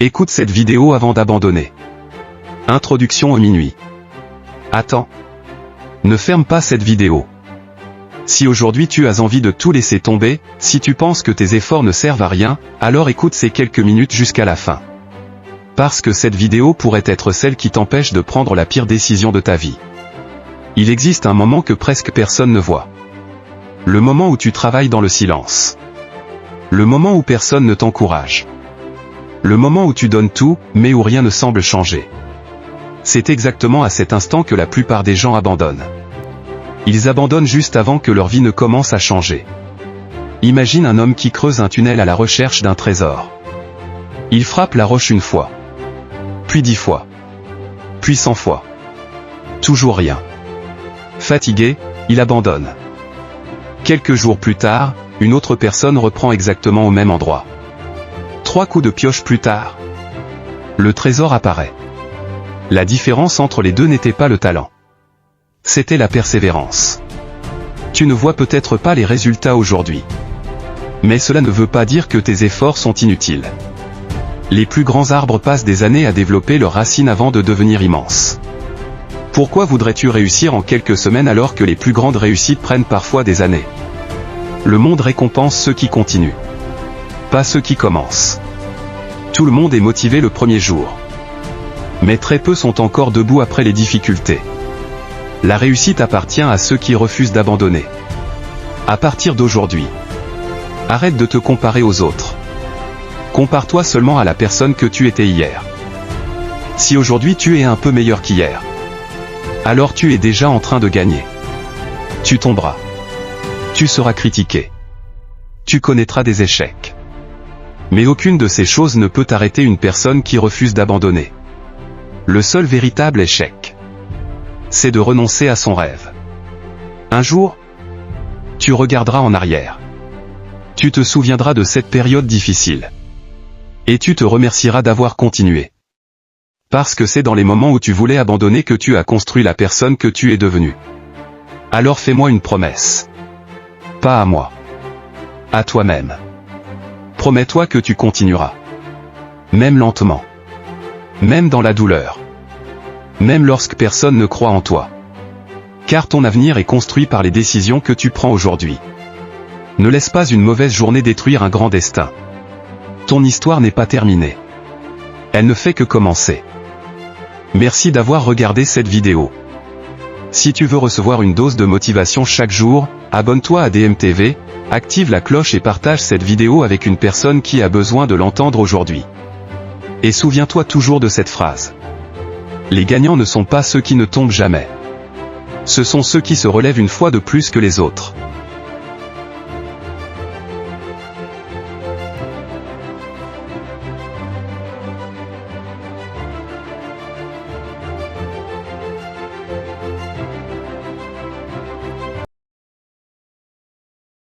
Écoute cette vidéo avant d'abandonner. Introduction au minuit. Attends. Ne ferme pas cette vidéo. Si aujourd'hui tu as envie de tout laisser tomber, si tu penses que tes efforts ne servent à rien, alors écoute ces quelques minutes jusqu'à la fin. Parce que cette vidéo pourrait être celle qui t'empêche de prendre la pire décision de ta vie. Il existe un moment que presque personne ne voit. Le moment où tu travailles dans le silence. Le moment où personne ne t'encourage. Le moment où tu donnes tout, mais où rien ne semble changer. C'est exactement à cet instant que la plupart des gens abandonnent. Ils abandonnent juste avant que leur vie ne commence à changer. Imagine un homme qui creuse un tunnel à la recherche d'un trésor. Il frappe la roche une fois. Puis 10 fois. Puis 100 fois. Toujours rien. Fatigué, il abandonne. Quelques jours plus tard, une autre personne reprend exactement au même endroit. 3 coups de pioche plus tard, le trésor apparaît. La différence entre les deux n'était pas le talent. C'était la persévérance. Tu ne vois peut-être pas les résultats aujourd'hui. Mais cela ne veut pas dire que tes efforts sont inutiles. Les plus grands arbres passent des années à développer leurs racines avant de devenir immenses. Pourquoi voudrais-tu réussir en quelques semaines alors que les plus grandes réussites prennent parfois des années? Le monde récompense ceux qui continuent. Pas ceux qui commencent. Tout le monde est motivé le premier jour. Mais très peu sont encore debout après les difficultés. La réussite appartient à ceux qui refusent d'abandonner. À partir d'aujourd'hui, arrête de te comparer aux autres. Compare-toi seulement à la personne que tu étais hier. Si aujourd'hui tu es un peu meilleur qu'hier, alors tu es déjà en train de gagner. Tu tomberas. Tu seras critiqué. Tu connaîtras des échecs. Mais aucune de ces choses ne peut arrêter une personne qui refuse d'abandonner. Le seul véritable échec, c'est de renoncer à son rêve. Un jour, tu regarderas en arrière. Tu te souviendras de cette période difficile. Et tu te remercieras d'avoir continué. Parce que c'est dans les moments où tu voulais abandonner que tu as construit la personne que tu es devenue. Alors fais-moi une promesse. Pas à moi. À toi-même. Promets-toi que tu continueras. Même lentement. Même dans la douleur. Même lorsque personne ne croit en toi. Car ton avenir est construit par les décisions que tu prends aujourd'hui. Ne laisse pas une mauvaise journée détruire un grand destin. Ton histoire n'est pas terminée. Elle ne fait que commencer. Merci d'avoir regardé cette vidéo. Si tu veux recevoir une dose de motivation chaque jour, abonne-toi à DMTV, active la cloche et partage cette vidéo avec une personne qui a besoin de l'entendre aujourd'hui. Et souviens-toi toujours de cette phrase. Les gagnants ne sont pas ceux qui ne tombent jamais. Ce sont ceux qui se relèvent une fois de plus que les autres.